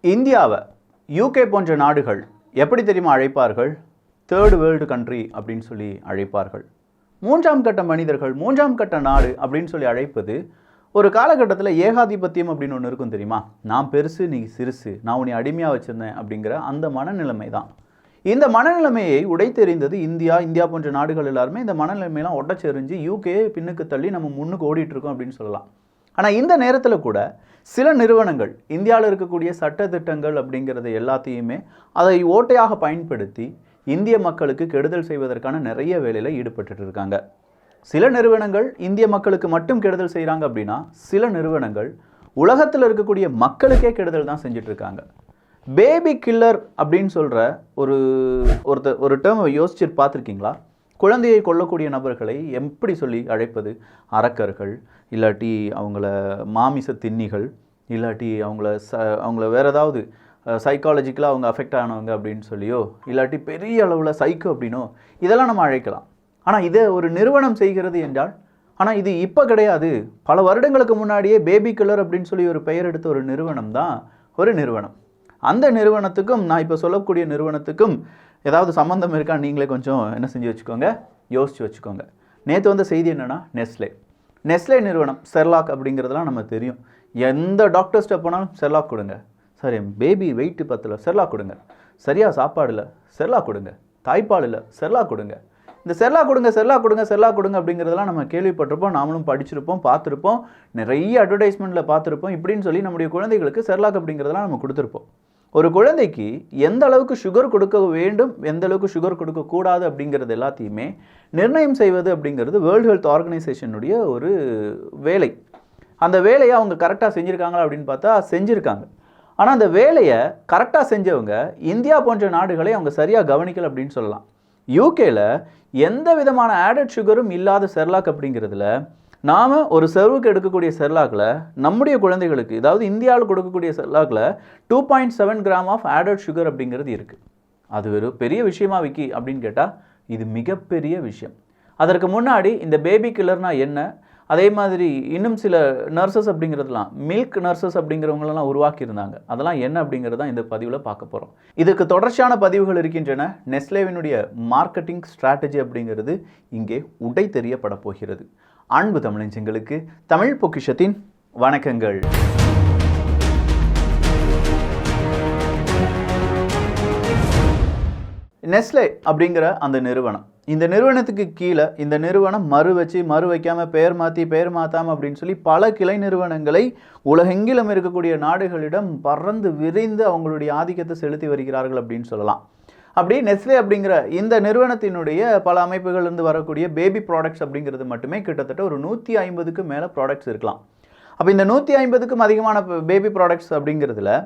இந்தியாவை யூகே போன்ற நாடுகள் எப்படி தெரியுமா அழைப்பார்கள்? தேர்ட் வேர்ல்டு கண்ட்ரி அப்படின்னு சொல்லி அழைப்பார்கள். மூன்றாம் கட்ட மனிதர்கள், மூன்றாம் கட்ட நாடு அப்படின்னு சொல்லி அழைப்பது ஒரு காலகட்டத்தில் ஏகாதிபத்தியம் அப்படின்னு ஒன்று இருக்கும் தெரியுமா? நான் பெருசு, நீ சிறுசு, நான் உன்னை அடிமையாக வச்சுருந்தேன் அப்படிங்கிற அந்த மனநிலைமை தான். இந்த மனநிலைமையை உடைத்தெறிந்தது இந்தியா போன்ற நாடுகள் எல்லாருமே இந்த மனநிலைமையெல்லாம் ஒட்டச்செறிஞ்சு யூகே பின்னுக்கு தள்ளி நம்ம முன்னுக்கு ஓடிட்டுருக்கோம் அப்படின்னு சொல்லலாம். ஆனால் இந்த நேரத்தில் கூட சில நிறுவனங்கள் இந்தியாவில் இருக்கக்கூடிய சட்டத்திட்டங்கள் அப்படிங்கிறது எல்லாத்தையுமே அதை ஓட்டையாக பயன்படுத்தி இந்திய மக்களுக்கு கெடுதல் செய்வதற்கான நிறைய வேலையில் ஈடுபட்டு இருக்காங்க. சில நிறுவனங்கள் இந்திய மக்களுக்கு மட்டும் கெடுதல் செய்கிறாங்க அப்படின்னா, சில நிறுவனங்கள் உலகத்தில் இருக்கக்கூடிய மக்களுக்கே கெடுதல் தான் செஞ்சுட்டு இருக்காங்க. பேபி கில்லர் அப்படின்னு சொல்கிற ஒரு டேர்மை யோசிச்சு பார்த்துருக்கீங்களா? குழந்தையை கொல்லக்கூடிய நபர்களை எப்படி சொல்லி அழைப்பது? அரக்கர்கள், இல்லாட்டி அவங்கள மாமிச தின்னிகள், இல்லாட்டி அவங்கள வேறு ஏதாவது சைக்காலஜிக்கலாக அவங்க அஃபெக்ட் ஆனவங்க அப்படின்னு சொல்லியோ, இல்லாட்டி பெரிய அளவில் சைக்கோ அப்படின்னோ இதெல்லாம் நம்ம அழைக்கலாம். ஆனால் இதை ஒரு நிறுவனம் செய்கிறது என்றால், ஆனால் இது இப்போ கிடையாது, பல வருடங்களுக்கு முன்னாடியே பேபி கில்லர் அப்படின்னு சொல்லி ஒரு பெயர் எடுத்த ஒரு நிறுவனம் தான் ஒரு நிறுவனம். அந்த நிறுவனத்துக்கும் நான் இப்போ சொல்லக்கூடிய நிறுவனத்துக்கும் ஏதாவது சம்மந்தம் இருக்கா? நீங்களே கொஞ்சம் என்ன செஞ்சு வச்சுக்கோங்க, யோசித்து வச்சுக்கோங்க. நேற்று வந்த செய்தி என்னென்னா, நெஸ்லே நிறுவனம், செர்லாக் அப்படிங்கிறதுலாம் நம்ம தெரியும். எந்த டாக்டர்ஸ்ட்டை போனாலும் செர்லாக் கொடுங்க, சரி பேபி வெயிட்டு பத்தல செர்லாக் கொடுங்க, சரியாக சாப்பாடு இல்லை செர்லாக் கொடுங்க, தாய்ப்பால் இல்லை செர்லாக் கொடுங்க, இந்த செர்லாக் கொடுங்க அப்படிங்கிறதெல்லாம் நம்ம கேள்விப்பட்டிருப்போம், நாமளும் படிச்சிருப்போம், பார்த்துருப்போம், நிறைய அட்வர்டைஸ்மெண்ட்டில் பார்த்துருப்போம். இப்படின்னு சொல்லி நம்முடைய குழந்தைகளுக்கு செர்லாக் அப்படிங்கிறதெல்லாம் நம்ம கொடுத்துருப்போம். ஒரு குழந்தைக்கு எந்த அளவுக்கு சுகர் கொடுக்க வேண்டும், எந்த அளவுக்கு சுகர் கொடுக்கக்கூடாது அப்படிங்கிறது எல்லாத்தையுமே நிர்ணயம் செய்வது அப்படிங்கிறது வேர்ல்டு ஹெல்த் ஆர்கனைசேஷனுடைய ஒரு வேலை. அந்த வேலையை அவங்க கரெக்டாக செஞ்சுருக்காங்களா அப்படின்னு பார்த்தா செஞ்சுருக்காங்க. ஆனால் அந்த வேலையை கரெக்டாக செஞ்சவங்க இந்தியா போன்ற நாடுகளை அவங்க சரியாக கவனிக்கலை அப்படின்னு சொல்லலாம். யூகேல எந்த விதமான ஆடட் சுகரும் இல்லாத செர்லாக் அப்படிங்கிறதுல நாம் ஒரு சர்வுக்கு எடுக்கக்கூடிய செர்லாக்கில் நம்முடைய குழந்தைகளுக்கு, அதாவது இந்தியாவில் கொடுக்கக்கூடிய செர்லாக்கில் 2.7 கிராம் ஆஃப் ஆடட் சுகர் அப்படிங்கிறது இருக்குது. அது ஒரு பெரிய விஷயமா விக்கி அப்படின்னு கேட்டால் இது மிகப்பெரிய விஷயம். அதற்கு முன்னாடி இந்த பேபி கில்லர்னால் என்ன, அதே மாதிரி இன்னும் சில நர்சஸ் அப்படிங்கிறதுலாம், மில்க் நர்சஸ் அப்படிங்கிறவங்களெல்லாம் உருவாக்கியிருந்தாங்க. அதெல்லாம் என்ன அப்படிங்கிறது தான் இந்த பதிவில் பார்க்க போகிறோம். இதுக்கு தொடர்ச்சியான பதிவுகள் இருக்கின்றன. நெஸ்லேவினுடைய மார்க்கெட்டிங் ஸ்ட்ராட்டஜி அப்படிங்கிறது இங்கே உடை தெரியப்பட போகிறது. அன்பு தமிழஞ்சங்களுக்கு தமிழ் பொக்கிஷத்தின் வணக்கங்கள். நெஸ்லே அப்படிங்கிற அந்த நிறுவனம், இந்த நிறுவனத்துக்கு கீழே இந்த நிறுவனம் மறு வைக்காமல் பெயர் மாற்றாமல் அப்படின்னு சொல்லி பல கிளை நிறுவனங்களை உலகெங்கிலும் இருக்கக்கூடிய நாடுகளிடம் பறந்து விரைந்து அவங்களுடைய ஆதிக்கத்தை செலுத்தி வருகிறார்கள் அப்படின்னு சொல்லலாம். அப்படி நெஸ்லே அப்படிங்கிற இந்த நிறுவனத்தினுடைய பல அமைப்புகள்லேருந்து வரக்கூடிய பேபி ப்ராடக்ட்ஸ் அப்படிங்கிறது மட்டுமே கிட்டத்தட்ட ஒரு 150க்கும் மேலே ப்ராடக்ட்ஸ் இருக்கலாம். அப்போ இந்த 150க்கும் அதிகமான பேபி ப்ராடக்ட்ஸ் அப்படிங்கிறதுல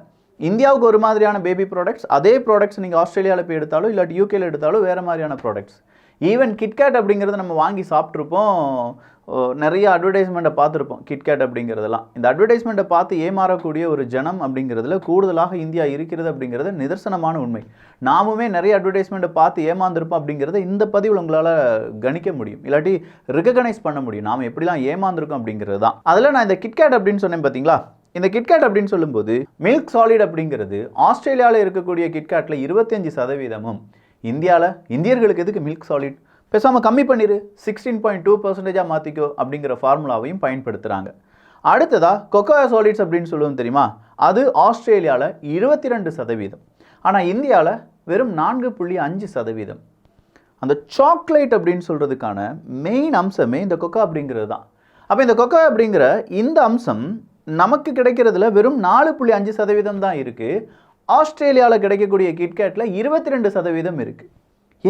இந்தியாவுக்கு ஒரு மாதிரியான பேபி ப்ராடக்ட்ஸ், அதே ப்ராடக்ட்ஸ் நீங்கள் ஆஸ்திரேலியாவில் போய் எடுத்தாலும் இல்லாட்டி யூகேல எடுத்தாலும் வேறு மாதிரியான ப்ராடக்ட்ஸ். ஈவன் கிட்கேட் அப்படிங்கிறது நம்ம வாங்கி சாப்பிட்ருப்போம், நிறைய அட்வர்டைஸ்மெண்ட்டை பார்த்துருப்போம் கிட்கேட் அப்படிங்கிறதெல்லாம். இந்த அட்வர்டைஸ்மெண்ட்டை பார்த்து ஏமாறக்கூடிய ஒரு ஜனம் அப்படிங்கிறதுல கூடுதலாக இந்தியா இருக்கிறது அப்படிங்கிறது நிதர்சனமான உண்மை. நாமுமே நிறைய அட்வர்டைஸ்மெண்ட்டை பார்த்து ஏமாந்துருப்போம் அப்படிங்கிறத இந்த பதிவில் உங்களால் கணிக்க முடியும், இல்லாட்டி ரெகக்னைஸ் பண்ண முடியும் நாம் எப்படிலாம் ஏமாந்துருக்கோம் அப்படிங்கிறது தான். அதில் நான் இந்த கிட்கேட் அப்படின்னு சொன்னேன் பார்த்தீங்களா? இந்த கிட்கேட் அப்படின்னு சொல்லும்போது மில்க் சாலிட் அப்படிங்கிறது ஆஸ்திரேலியாவில் இருக்கக்கூடிய கிட்கேட்டில் 25%, இந்தியர்களுக்கு எதுக்கு மில்க் சாலிட், பேசாமல் கம்மி பண்ணிடு 16.2% மாற்றிக்கோ அப்படிங்கிற ஃபார்முலாவையும் பயன்படுத்துகிறாங்க. அடுத்ததாக கொக்கோ சாலிட்ஸ் அப்படின்னு சொல்லுவோம் தெரியுமா? அது ஆஸ்திரேலியாவில் 22%, ஆனால் இந்தியாவில் வெறும் 4.5%. அந்த சாக்லேட் அப்படின்னு சொல்கிறதுக்கான மெயின் அம்சமே இந்த கொக்கோ அப்படிங்கிறது தான். அப்போ இந்த கொக்கோ அப்படிங்கிற இந்த அம்சம் நமக்கு கிடைக்கிறதுல வெறும் 4.5% தான் இருக்குது. ஆஸ்திரேலியாவில் கிடைக்கக்கூடிய கிட்கேட்டில் 22% இருக்குது.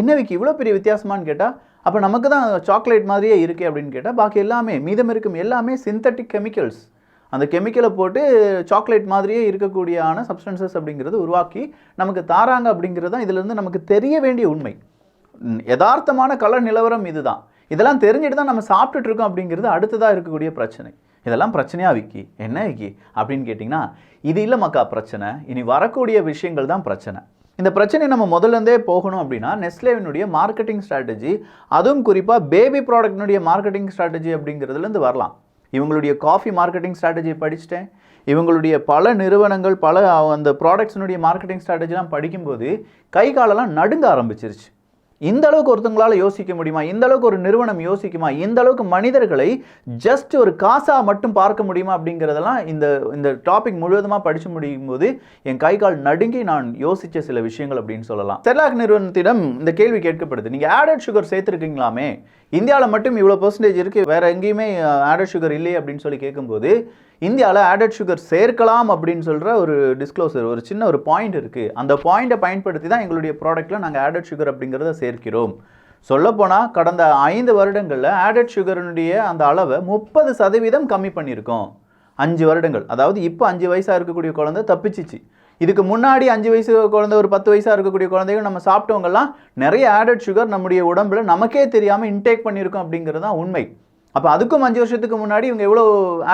என்னவைக்கு இவ்வளோ பெரிய வித்தியாசமானு கேட்டால், அப்போ நமக்கு தான் சாக்லேட் மாதிரியே இருக்குது அப்படின்னு கேட்டால், பாக்கி எல்லாமே மீதம் இருக்கும் எல்லாமே சிந்தட்டிக் கெமிக்கல்ஸ். அந்த கெமிக்கலை போட்டு சாக்லேட் மாதிரியே இருக்கக்கூடியான சப்ஸ்டன்சஸ் அப்படிங்கிறது உருவாக்கி நமக்கு தாராங்க அப்படிங்கிறது தான் இதிலிருந்து நமக்கு தெரிய வேண்டிய உண்மை. யதார்த்தமான கலர் நிலவரம் இதுதான். இதெல்லாம் தெரிஞ்சுட்டு தான் நம்ம சாப்பிட்டுட்டு இருக்கோம் அப்படிங்கிறது அடுத்ததாக இருக்கக்கூடிய பிரச்சனை. இதெல்லாம் பிரச்சனையாக விக்கி, என்ன விக்கி அப்படின்னு கேட்டிங்கன்னா, இது இல்லை மக்கா பிரச்சனை, இனி வரக்கூடிய விஷயங்கள் தான் பிரச்சனை. இந்த பிரச்சனை நம்ம முதல்லேருந்தே போகணும் அப்படின்னா நெஸ்லேவினுடைய மார்க்கெட்டிங் ஸ்ட்ராட்டஜி, அதுவும் குறிப்பாக பேபி ப்ராடக்ட்னுடைய மார்க்கெட்டிங் ஸ்ட்ராட்டஜி அப்படிங்கிறதுலேருந்து வரலாம். இவங்களுடைய காஃபி மார்க்கெட்டிங் ஸ்ட்ராட்டஜி படிச்சுட்டேன், இவங்களுடைய பல நிறுவனங்கள் பல அந்த ப்ராடக்ட்ஸினுடைய மார்க்கெட்டிங் ஸ்ட்ராட்டஜிலாம் படிக்கும்போது கை காலெல்லாம் நடுங்க ஆரம்பிச்சிருச்சு. இந்த அளவுக்கு ஒருத்தங்களால யோசிக்க முடியுமா? இந்த அளவுக்கு ஒரு நிறுவனம் யோசிக்குமா? இந்த அளவுக்கு மனிதர்களை ஜஸ்ட் ஒரு காசா மட்டும் பார்க்க முடியுமா? அப்படிங்கிறதெல்லாம் இந்த டாபிக் முழுவதுமாக படிச்சு முடியும் போது என் கை கால் நடுங்கி நான் யோசிச்ச சில விஷயங்கள் அப்படின்னு சொல்லலாம். செர்லாக் நிறுவனத்திடம் இந்த கேள்வி கேட்கப்படுது, நீங்க ஆடட் சுகர் சேர்த்துருக்கீங்களாமே, இந்தியாவில் மட்டும் இவ்வளோ பெர்சன்டேஜ் இருக்கு, வேற எங்கேயுமே ஆடட் சுகர் இல்லையே அப்படின்னு சொல்லி கேட்கும்போது, இந்தியாவில் ஆடட் சுகர் சேர்க்கலாம் அப்படின்னு சொல்கிற ஒரு டிஸ்க்ளோசர், ஒரு சின்ன ஒரு பாயிண்ட் இருக்குது. அந்த பாயிண்ட்டை பயன்படுத்தி தான் எங்களுடைய ப்ராடக்ட்டில் நாங்கள் ஆடட் சுகர் அப்படிங்கிறத சேர்க்கிறோம். சொல்லப்போனால் கடந்த 5 வருடங்களில் ஆடட் சுகருடைய அந்த அளவை 30% கம்மி பண்ணியிருக்கோம். 5 வருடங்கள், அதாவது இப்போ 5 வயசாக இருக்கக்கூடிய குழந்தை தப்பிச்சிச்சு. இதுக்கு முன்னாடி 5 வயசு குழந்தை, ஒரு 10 வயசாக இருக்கக்கூடிய குழந்தைகள் நம்ம சாப்பிட்டவங்கலாம் நிறைய ஆடட் சுகர் நம்முடைய உடம்புல நமக்கே தெரியாமல் இன்டேக் பண்ணியிருக்கோம் அப்படிங்கிறது தான் உண்மை. அப்போ அதுக்கும் 5 வருஷத்துக்கு முன்னாடி இவங்க எவ்வளோ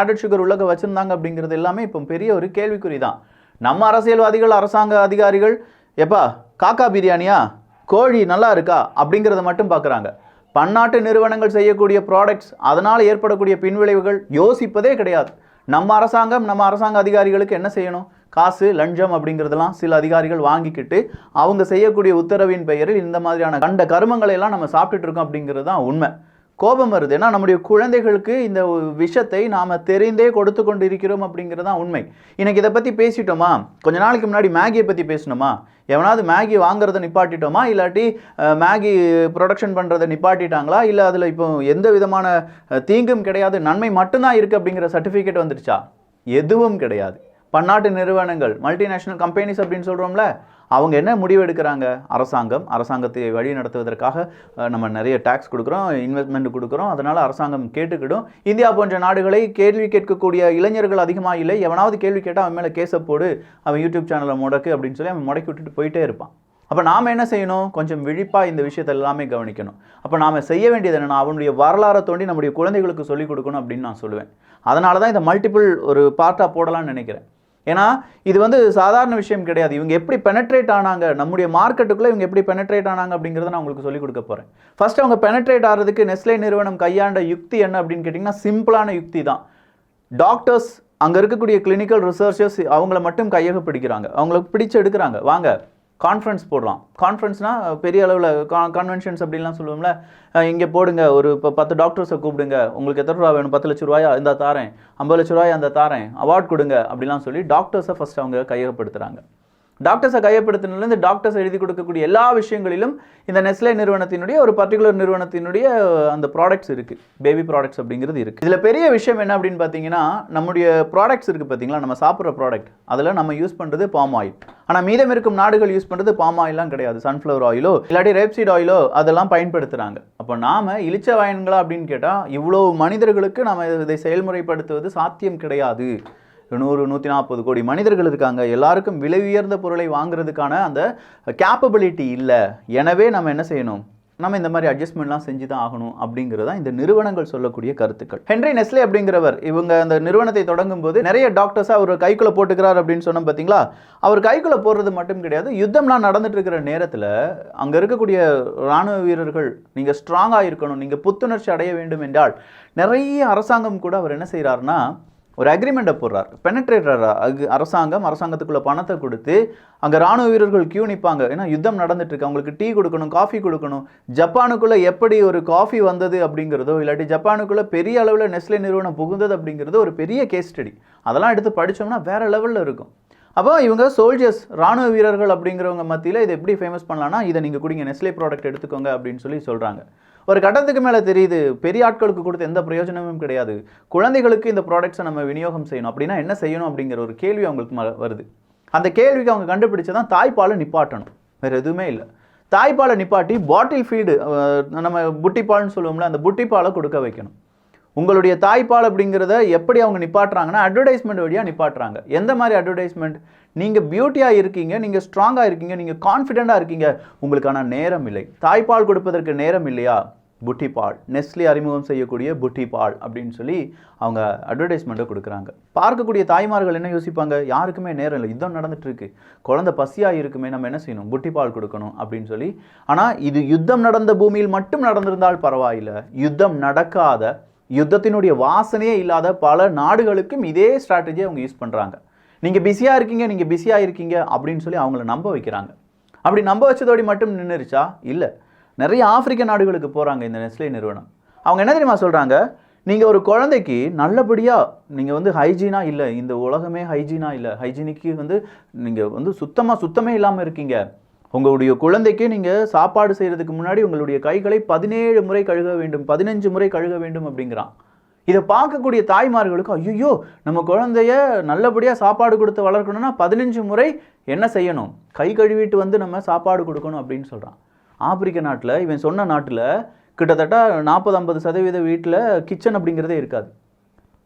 ஆடட் சுகர் உள்ளக வச்சுருந்தாங்க அப்படிங்கிறது எல்லாமே இப்போ பெரிய ஒரு கேள்விக்குறி தான். நம்ம அரசியல்வாதிகள், அரசாங்க அதிகாரிகள் எப்பா காக்கா பிரியாணியா, கோழி நல்லா இருக்கா அப்படிங்கிறத மட்டும் பார்க்குறாங்க. பன்னாட்டு நிறுவனங்கள் செய்யக்கூடிய ப்ராடக்ட்ஸ், அதனால் ஏற்படக்கூடிய பின்விளைவுகள் யோசிப்பதே கிடையாது. நம்ம அரசாங்க அதிகாரிகளுக்கு என்ன செய்யணும்? காசு, லஞ்சம் அப்படிங்கிறதெல்லாம் சில அதிகாரிகள் வாங்கிக்கிட்டு அவங்க செய்யக்கூடிய உத்தரவின் பெயரில் இந்த மாதிரியான கண்ட கருமங்களை எல்லாம் நம்ம சாப்பிட்டுட்டு இருக்கோம் அப்படிங்கிறது தான் உண்மை. கோபம் வருது, ஏன்னா நம்முடைய குழந்தைகளுக்கு இந்த விஷயத்தை நாம் தெரிந்தே கொடுத்து கொண்டு இருக்கிறோம் அப்படிங்கிறது தான் உண்மை. இன்னைக்கு இதை பற்றி பேசிட்டோமா? கொஞ்ச நாளைக்கு முன்னாடி மேகியை பற்றி பேசணுமா? எவனாவது மேகி வாங்குறத நிப்பாட்டிட்டோமா? இல்லாட்டி மேகி ப்ரொடக்ஷன் பண்ணுறதை நிப்பாட்டிட்டாங்களா? இல்லை அதில் இப்போ எந்த விதமான தீங்கும் கிடையாது, நன்மை மட்டும்தான் இருக்குது அப்படிங்கிற சர்டிஃபிகேட் வந்துடுச்சா? எதுவும் கிடையாது. பன்னாட்டு நிறுவனங்கள், மல்டிநேஷனல் கம்பெனிஸ் அப்படின்னு சொல்கிறோம்ல, அவங்க என்ன முடிவு எடுக்கிறாங்க? அரசாங்கத்தை வழி நடத்துவதற்காக நம்ம நிறைய டேக்ஸ் கொடுக்குறோம், இன்வெஸ்ட்மெண்ட் கொடுக்குறோம், அதனால் அரசாங்கம் கேட்டுக்கிடும். இந்தியா போன்ற நாடுகளை கேள்வி கேட்கக்கூடிய இளைஞர்கள் அதிகமாக இல்லை. எவனாவது கேள்வி கேட்டால் அவன் மேலே கேஸை போடு, அவன் யூடியூப் சேனலை முடக்கு அப்படின்னு சொல்லி அவன் முடக்கி விட்டுட்டு போயிட்டே இருப்பான். அப்போ நாம் என்ன செய்யணும்? கொஞ்சம் விழிப்பாக இந்த விஷயத்தை எல்லாமே கவனிக்கணும். அப்போ நாம் செய்ய வேண்டியது என்னென்னா, அவனுடைய வரலாறை தோண்டி நம்முடைய குழந்தைகளுக்கு சொல்லிக் கொடுக்கணும் அப்படின்னு நான் சொல்லுவேன். அதனால தான் இந்த மல்டிபிள் ஒரு பார்ட்டாக போடலான்னு நினைக்கிறேன். ஏன்னா இது சாதாரண விஷயம் கிடையாது. இவங்க எப்படி பெனட்ரேட் ஆனாங்க, நம்முடைய மார்க்கெட்டுக்குள்ளே இவங்க எப்படி பெனட்ரேட் ஆனாங்க அப்படிங்கிறத நான் உங்களுக்கு சொல்லிக் கொடுக்க போகிறேன். ஃபர்ஸ்ட் அவங்க பெனட்ரேட் ஆகிறதுக்கு நெஸ்லே நிறுவனம் கையாண்ட யுக்தி என்ன அப்படின்னு கேட்டிங்கன்னா, சிம்பிளான யுக்தி தான். டாக்டர்ஸ், அங்கே இருக்கக்கூடிய கிளினிக்கல் ரிசர்ச்சர்ஸ் அவங்கள மட்டும் கையகப்படுக்கிறாங்க, அவங்கள பிடிச்சு எடுக்கிறாங்க. வாங்க கான்ஃபரன்ஸ் போடலாம். கான்ஃபரன்ஸ்னால் பெரிய அளவில் கான்வென்ஷன்ஸ் அப்படின்லாம் சொல்லுவோம்ல, இங்கே போடுங்க, ஒரு இப்போ 10 டாக்டர்ஸை கூப்பிடுங்க, உங்களுக்கு எத்தனை ரூபா வேணும்? 10 லட்ச ரூபாயா இந்த தாரேன், 50 லட்ச ரூபாயா அந்த தாரேன், அவார்ட் கொடுங்க அப்படிலாம் சொல்லி டாக்டர்ஸை ஃபஸ்ட் அவங்க கையகப்படுத்துகிறாங்க. டாக்டர்ஸை கையப்படுத்தினிலேருந்து டாக்டர்ஸ் எழுதி கொடுக்கக்கூடிய எல்லா விஷயங்களிலும் இந்த நெஸ்லே நிறுவனத்தினுடைய ஒரு பர்டிகுலர் நிறுவனத்தினுடைய அந்த ப்ராடக்ட்ஸ் இருக்குது, பேபி ப்ராடக்ட்ஸ் அப்படிங்கிறது இருக்குது. இதில் பெரிய விஷயம் என்ன அப்படின்னு பார்த்தீங்கன்னா, நம்முடைய ப்ராடக்ட்ஸ் இருக்குது பார்த்தீங்களா, நம்ம சாப்பிட்ற ப்ராடக்ட், அதில் நம்ம யூஸ் பண்ணுறது பாம் ஆயில். ஆனால் மீதம் இருக்கும் நாடுகள் யூஸ் பண்ணுறது பாம் ஆயிலாம் கிடையாது, சன்ஃப்ளவர் ஆயிலோ இல்லாட்டி ரேப்சீட் ஆயிலோ அதெல்லாம் பயன்படுத்துகிறாங்க. அப்போ நாம் இளிச்ச வாயன்களா அப்படின்னு கேட்டால், இவ்வளோ மனிதர்களுக்கு நம்ம இதை செயல்முறைப்படுத்துவது சாத்தியம் கிடையாது. 100-140 கோடி மனிதர்கள் இருக்காங்க, எல்லாருக்கும் விலை உயர்ந்த பொருளை வாங்குறதுக்கான அந்த கேப்பபிலிட்டி இல்லை. எனவே நம்ம என்ன செய்யணும்? நம்ம இந்த மாதிரி அட்ஜஸ்ட்மெண்ட்லாம் செஞ்சு தான் ஆகணும் அப்படிங்கிறது தான் இந்த நிறுவனங்கள் சொல்லக்கூடிய கருத்துக்கள். ஹென்ரி நெஸ்லே அப்படிங்கிறவர், இவங்க அந்த நிறுவனத்தை தொடங்கும் போது நிறைய டாக்டர்ஸாக அவர் கைக்குள்ளே போட்டுக்கிறார் அப்படின்னு சொன்னோம் பார்த்தீங்களா. அவர் கைக்குள்ளே போடுறது மட்டும் கிடையாது, யுத்தம்லாம் நடந்துட்டு இருக்கிற நேரத்தில் அங்கே இருக்கக்கூடிய இராணுவ வீரர்கள் நீங்கள் ஸ்ட்ராங்காக இருக்கணும், நீங்கள் புத்துணர்ச்சி அடைய வேண்டும் என்றால் நிறைய அரசாங்கம் கூட அவர் என்ன செய்கிறாருன்னா ஒரு அக்ரிமெண்ட்டை போடுறார். பெனட்ரேட்டர் அரசாங்கத்துக்குள்ளே பணத்தை கொடுத்து அங்கே ராணுவ வீரர்கள் கியூ நிற்பாங்க. ஏன்னா யுத்தம் நடந்துட்டு இருக்கு, அவங்களுக்கு டீ கொடுக்கணும், காஃபி கொடுக்கணும். ஜப்பானுக்குள்ளே எப்படி ஒரு காஃபி வந்தது அப்படிங்கிறதோ, இல்லாட்டி ஜப்பானுக்குள்ளே பெரிய அளவில் நெஸ்லே நிறுவனம் புகுந்தது அப்படிங்கிறது ஒரு பெரிய கேஸ் ஸ்டடி. அதெல்லாம் எடுத்து படித்தோம்னா வேறு லெவலில் இருக்கும். அப்போ இவங்க சோல்ஜர்ஸ், ராணுவ வீரர்கள் அப்படிங்கிறவங்க மத்தியில் இதை எப்படி ஃபேமஸ் பண்ணலான்னா, இதை நீங்கள் குடிங்க, நெஸ்லே ப்ராடக்ட் எடுத்துக்கோங்க அப்படின்னு சொல்லி சொல்கிறாங்க. ஒரு கட்டத்துக்கு மேலே தெரியுது, பெரிய ஆட்களுக்கு கொடுத்து எந்த பிரயோஜனமும் கிடையாது, குழந்தைகளுக்கு இந்த ப்ராடக்ட்ஸை நம்ம விநியோகம் செய்யணும். அப்படின்னா என்ன செய்யணும் அப்படிங்கிற ஒரு கேள்வி அவங்களுக்கு வருது. அந்த கேள்விக்கு அவங்க கண்டுபிடிச்சதான் தாய்ப்பாலை நிப்பாட்டணும், வேறு எதுவுமே இல்லை. தாய்ப்பாலை நிப்பாட்டி பாட்டில் ஃபீடு, நம்ம புட்டிப்பால்னு சொல்லுவோம்ல, அந்த புட்டிப்பாலை கொடுக்க வைக்கணும். உங்களுடைய தாய்ப்பால் அப்படிங்கிறத எப்படி அவங்க நிப்பாட்டுறாங்கன்னா, அட்வர்டைஸ்மெண்ட் வழியாக நிப்பாட்டுறாங்க. எந்த மாதிரி அட்வர்டைஸ்மெண்ட்? நீங்கள் பியூட்டியாக இருக்கீங்க, நீங்கள் ஸ்ட்ராங்காக இருக்கீங்க, நீங்கள் கான்ஃபிடென்ட்டாக இருக்கீங்க, உங்களுக்கான நேரம் இல்லை, தாய்ப்பால் கொடுப்பதற்கு நேரம் இல்லையா, புட்டிப்பால், நெஸ்லே அறிமுகம் செய்யக்கூடிய புட்டிப்பால் அப்படின்னு சொல்லி அவங்க அட்வர்டைஸ்மெண்ட்டை கொடுக்குறாங்க. பார்க்கக்கூடிய தாய்மார்கள் என்ன யோசிப்பாங்க? யாருக்குமே நேரம் இல்லை, யுத்தம் நடந்துட்டு இருக்கு, குழந்தை பசியாக இருக்குமே, நம்ம என்ன செய்யணும்? புட்டிப்பால் கொடுக்கணும் அப்படின்னு சொல்லி. ஆனால் இது யுத்தம் நடந்த பூமியில் மட்டும் நடந்திருந்தால் பரவாயில்லை, யுத்தம் நடக்காத யுத்தத்தினுடைய வாசனையே இல்லாத பல நாடுகளுக்கும் இதே ஸ்ட்ராட்டஜியை அவங்க யூஸ் பண்ணுறாங்க. நீங்கள் பிஸியாக இருக்கீங்க அப்படின்னு சொல்லி அவங்கள நம்ப வைக்கிறாங்க. அப்படி நம்ப வச்சதோடு மட்டும் நின்றுச்சா? இல்லை. நிறைய ஆப்பிரிக்க நாடுகளுக்கு போகிறாங்க இந்த நெஸ்லே நிறுவனம். அவங்க என்ன தெரியுமா சொல்கிறாங்க, நீங்கள் ஒரு குழந்தைக்கு நல்லபடியாக நீங்கள் வந்து ஹைஜீனாக இல்லை, இந்த உலகமே ஹைஜீனாக இல்லை, ஹைஜீனிக்கு நீங்கள் சுத்தமே இல்லாமல் இருக்கீங்க. உங்களுடைய குழந்தைக்கு நீங்கள் சாப்பாடு செய்கிறதுக்கு முன்னாடி உங்களுடைய கைகளை 17 முறை கழுக வேண்டும், 15 முறை கழுக வேண்டும் அப்படிங்கிறான். இதை பார்க்கக்கூடிய தாய்மார்களுக்கு ஐயோ நம்ம குழந்தைய நல்லபடியாக சாப்பாடு கொடுத்து வளர்க்கணும்னா 15 முறை என்ன செய்யணும், கை கழுவிட்டு வந்து நம்ம சாப்பாடு கொடுக்கணும் அப்படின்னு சொல்கிறான். ஆப்பிரிக்க நாட்டில், இவன் சொன்ன நாட்டில் கிட்டத்தட்ட 40-50% வீட்டில் கிச்சன் அப்படிங்கிறதே இருக்காது.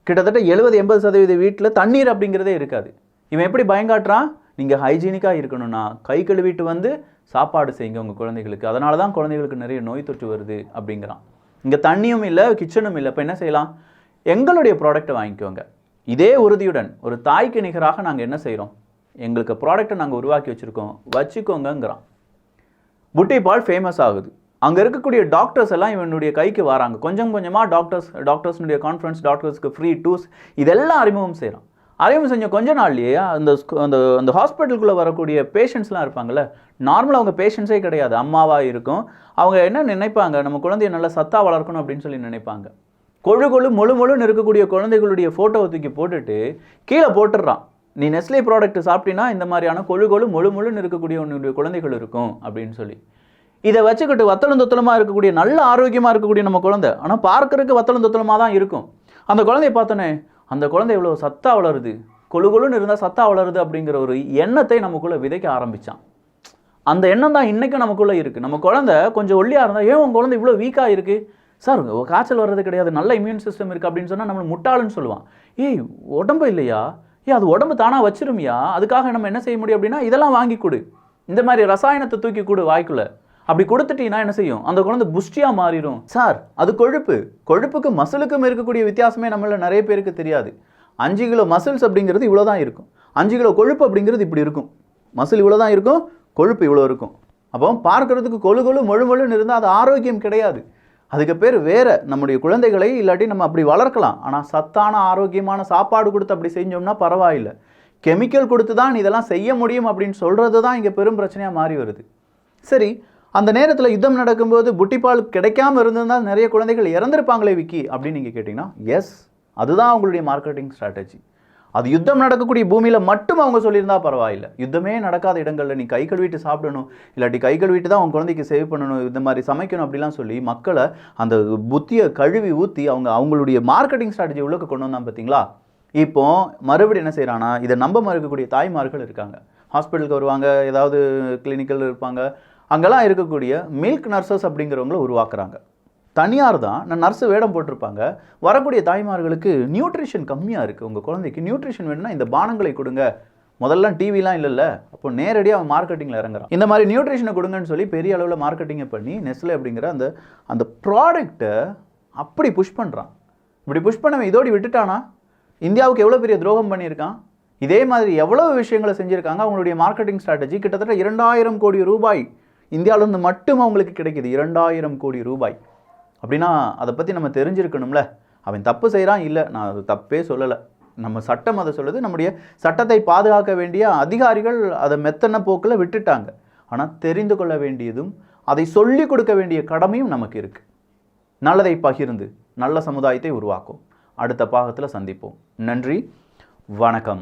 கிட்டத்தட்ட 70-80% வீட்டில் தண்ணீர் அப்படிங்கிறதே இருக்காது. இவன் எப்படி பயங்காட்டுறான், நீங்கள் ஹைஜீனிக்காக இருக்கணும்னா கை கழுவிட்டு வந்து சாப்பாடு செய்யுங்க உங்கள் குழந்தைகளுக்கு, அதனால தான் குழந்தைகளுக்கு நிறைய நோய் தொற்று வருது அப்படிங்கிறான். இங்கே தண்ணியும் இல்லை, கிச்சனும் இல்லை. இப்போ என்ன செய்யலாம், எங்களுடைய ப்ராடக்டை வாங்கிக்கோங்க. இதே உறுதியுடன் ஒரு தாய்க்கு நிகராக நாங்கள் என்ன செய்கிறோம், எங்களுக்கு ப்ராடக்டை நாங்கள் உருவாக்கி வச்சுக்கோங்கங்கிறான். புட்டிபால் ஃபேமஸ் ஆகுது. அங்கே இருக்கக்கூடிய டாக்டர்ஸ் எல்லாம் இவனுடைய கைக்கு வராங்க. கொஞ்சம் கொஞ்சமாக டாக்டர்ஸ்னுடைய கான்ஃபரன்ஸ், டாக்டர்ஸ்க்கு ஃப்ரீ டூர்ஸ் இதெல்லாம் அறிமுகம் செய்கிறான். அறிமுகம் செஞ்ச கொஞ்ச நாள்லேயே அந்த ஹாஸ்பிட்டலுக்குள்ளே வரக்கூடிய பேஷண்ட்ஸ்லாம் இருப்பாங்கள்ல, நார்மலாக அவங்க பேஷண்ட்ஸே கிடையாது, அம்மாவாக இருக்கும். அவங்க என்ன நினைப்பாங்க, நம்ம குழந்தைய நல்லா சத்தாக வளர்க்கணும் அப்படின்னு சொல்லி நினைப்பாங்க. முழுன்னு இருக்கக்கூடிய குழந்தைகளுடைய ஃபோட்டோவை தூக்கி போட்டுட்டு கீழே போட்டுடுறான், நீ நெஸ்லே ப்ராடக்ட் சாப்பிட்டீங்கன்னா இந்த மாதிரியான முழுன்னு இருக்கக்கூடிய உன்னுடைய குழந்தைகள் இருக்கும் அப்படின்னு சொல்லி. இதை வச்சுக்கிட்டு வத்தலும் தொத்தலமாக இருக்கக்கூடிய நல்ல ஆரோக்கியமாக இருக்கக்கூடிய நம்ம குழந்தை, ஆனால் பார்க்கறதுக்கு வத்தலும் தொத்தலமாக தான் இருக்கும். அந்த குழந்தைய பார்த்தோன்னே அந்த குழந்தை இவ்வளோ சத்தாக வளருது, கொழுன்னு இருந்தால் சத்தாக வளருது அப்படிங்கிற ஒரு எண்ணத்தை நமக்குள்ளே விதைக்க ஆரம்பித்தான். அந்த எண்ணம் தான் இன்றைக்கும் நமக்குள்ளே இருக்குது. நம்ம குழந்தை கொஞ்சம் ஒல்லியாக இருந்தால், ஏன் உங்கள் குழந்தை இவ்வளோ வீக்காக இருக்குது சார், காய்ச்சல் வர்றது கிடையாது, நல்ல இம்யூன் சிஸ்டம் இருக்குது அப்படின்னு சொன்னால் நம்மளை முட்டாளுன்னு சொல்லுவான். ஏய் உடம்பு இல்லையா, அது உடம்பு தானாக வச்சிருமியா, அதுக்காக நம்ம என்ன செய்ய முடியும் அப்படின்னா இதெல்லாம் வாங்கி கொடு, இந்த மாதிரி ரசாயனத்தை தூக்கி கொடு வாய்க்குள்ளே. அப்படி கொடுத்துட்டீங்கன்னா என்ன செய்யும், அந்த குழந்தை புஷ்டியாக மாறிடும். சார் அது கொழுப்புக்கும் மசிலுக்கும் இருக்கக்கூடிய வித்தியாசமே நம்மள நிறைய பேருக்கு தெரியாது. 5 கிலோ மசில்ஸ் அப்படிங்கிறது இவ்வளோ தான் இருக்கும், 5 கிலோ கொழுப்பு அப்படிங்கிறது இப்படி இருக்கும். மசில் இவ்வளோ தான் இருக்கும், கொழுப்பு இவ்வளோ இருக்கும். அப்போ பார்க்கறதுக்கு முழுன்னு இருந்தால் அது ஆரோக்கியம் கிடையாது. அதுக்கு பேர் வேற. நம்முடைய குழந்தைகளை இல்லாட்டி நம்ம அப்படி வளர்க்கலாம், ஆனால் சத்தான ஆரோக்கியமான சாப்பாடு கொடுத்து அப்படி செஞ்சோம்னா பரவாயில்லை. கெமிக்கல் கொடுத்து தான் இதெல்லாம் செய்ய முடியும் அப்படின்னு சொல்கிறது தான் இங்கே பெரும் பிரச்சனையாக மாறி வருது. சரி, அந்த நேரத்தில் யுத்தம் நடக்கும்போது புட்டிப்பால் கிடைக்காம இருந்திருந்தால் நிறைய குழந்தைகள் இறந்துருப்பாங்களே விக்கி அப்படின்னு நீங்கள் கேட்டிங்கன்னா, எஸ், அதுதான் அவங்களுடைய மார்க்கெட்டிங் ஸ்ட்ராட்டஜி. அது யுத்தம் நடக்கக்கூடிய பூமியில் மட்டும் அவங்க சொல்லியிருந்தா பரவாயில்லை. யுத்தமே நடக்காத இடங்களில் நீ கை கழுவிட்டு சாப்பிடணும், இல்லாட்டி கை கழுவிட்டு தான் அவங்க குழந்தைக்கு சேவ் பண்ணணும், இந்த மாதிரி சமைக்கணும் அப்படிலாம் சொல்லி மக்களை அந்த புத்தியை கழுவி ஊற்றி அவங்களுடைய மார்க்கெட்டிங் ஸ்ட்ராட்டஜி உள்ளுக்கு கொண்டு வந்தான் பார்த்தீங்களா. இப்போ மறுபடியும் என்ன செய்கிறான்னா, இதை நம்ப மறுக்கக்கூடிய தாய்மார்கள் இருக்காங்க. ஹாஸ்பிட்டலுக்கு வருவாங்க, ஏதாவது கிளினிக்கல் இருப்பாங்க, அங்கெல்லாம் இருக்கக்கூடிய மில்க் நர்சஸ் அப்படிங்கிறவங்கள உருவாக்குறாங்க. தனியார் தான் நர்ஸு வேடம் போட்டிருப்பாங்க. வரக்கூடிய தாய்மார்களுக்கு நியூட்ரிஷன் கம்மியாக இருக்குது, உங்கள் குழந்தைக்கு நியூட்ரிஷன் வேணும்னா இந்த பானங்களை கொடுங்க. முதல்ல டிவிலாம் இல்லைல்ல, அப்போ நேரடியாக அவன் மார்க்கெட்டிங்கில் இறங்குறான். இந்த மாதிரி நியூட்ரிஷனை கொடுங்கன்னு சொல்லி பெரிய அளவில் மார்க்கெட்டிங்கை பண்ணி நெஸ்லே அப்படிங்கிற அந்த ப்ராடக்டை அப்படி புஷ் பண்ணுறான். இப்படி புஷ் பண்ணவன் இதோடு விட்டுட்டானா இந்தியாவுக்கு எவ்வளோ பெரிய துரோகம் பண்ணியிருக்கான். இதே மாதிரி எவ்வளோ விஷயங்களை செஞ்சுருக்காங்க. அவங்களுடைய மார்க்கெட்டிங் ஸ்ட்ராட்டஜி கிட்டத்தட்ட 2000 கோடி ரூபாய் இந்தியாவிலேருந்து மட்டும் அவங்களுக்கு கிடைக்கிது. 2000 கோடி ரூபாய் அப்படின்னா அதை பற்றி நம்ம தெரிஞ்சிருக்கணும்ல. அவன் தப்பு செய்கிறான், இல்லை நான் அது தப்பே சொல்லலை, நம்ம சட்டம் அதை சொல்லுது. நம்முடைய சட்டத்தை பாதுகாக்க வேண்டிய அதிகாரிகள் அதை மெத்தன போக்கில் விட்டுட்டாங்க. ஆனால் தெரிந்து கொள்ள வேண்டியதும் அதை சொல்லிக் கொடுக்க வேண்டிய கடமையும் நமக்கு இருக்குது. நல்லதை பகிர்ந்து நல்ல சமுதாயத்தை உருவாக்கும். அடுத்த பாகத்தில் சந்திப்போம். நன்றி, வணக்கம்.